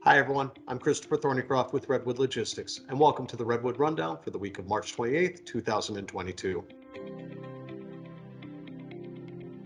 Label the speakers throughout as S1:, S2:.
S1: Hi, everyone. I'm Christopher Thornycroft with Redwood Logistics, and welcome to the Redwood Rundown for the week of March 28th, 2022.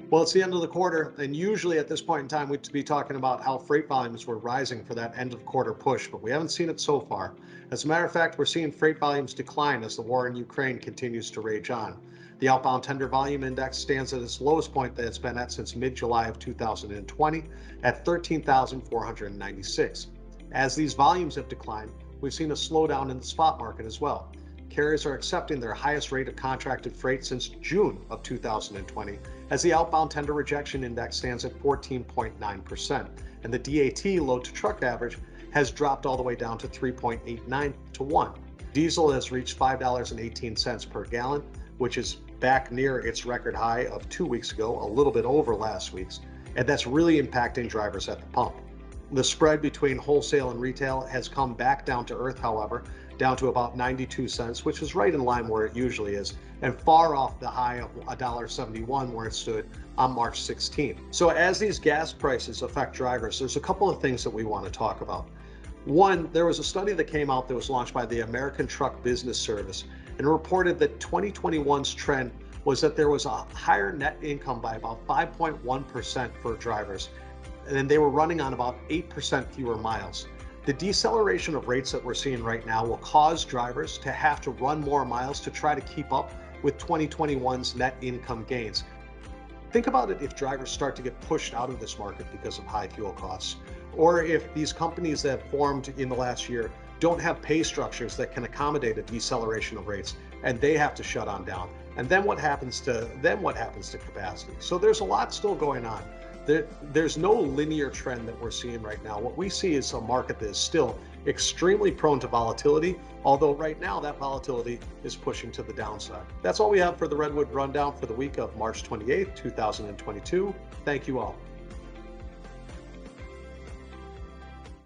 S1: Well, it's the end of the quarter, and usually at this point in time, we'd be talking about how freight volumes were rising for that end of quarter push, but we haven't seen it so far. As a matter of fact, we're seeing freight volumes decline as the war in Ukraine continues to rage on. The outbound tender volume index stands at its lowest point that it's been at since mid-July of 2020 at 13,496. As these volumes have declined, we've seen a slowdown in the spot market as well. Carriers are accepting their highest rate of contracted freight since June of 2020, as the outbound tender rejection index stands at 14.9%, and the DAT load to truck average has dropped all the way down to 3.89 to 1. Diesel has reached $5.18 per gallon, which is back near its record high of 2 weeks ago, a little bit over last week's, and that's really impacting drivers at the pump. The spread between wholesale and retail has come back down to earth, however, down to about 92 cents, which is right in line where it usually is, and far off the high of $1.71 where it stood on March 16th. So as these gas prices affect drivers, there's a couple of things that we want to talk about. One, there was a study that came out that was launched by the American Truck Business Service and reported that 2021's trend was that there was a higher net income by about 5.1% for drivers, and they were running on about 8% fewer miles. The deceleration of rates that we're seeing right now will cause drivers to have to run more miles to try to keep up with 2021's net income gains. Think about it if drivers start to get pushed out of this market because of high fuel costs, or if these companies that formed in the last year don't have pay structures that can accommodate a deceleration of rates and they have to shut on down. And then what happens to capacity? So there's a lot still going on. There's no linear trend that we're seeing right now. What we see is a market that is still extremely prone to volatility, although right now that volatility is pushing to the downside. That's all we have for the Redwood Rundown for the week of March 28th, 2022. Thank you all.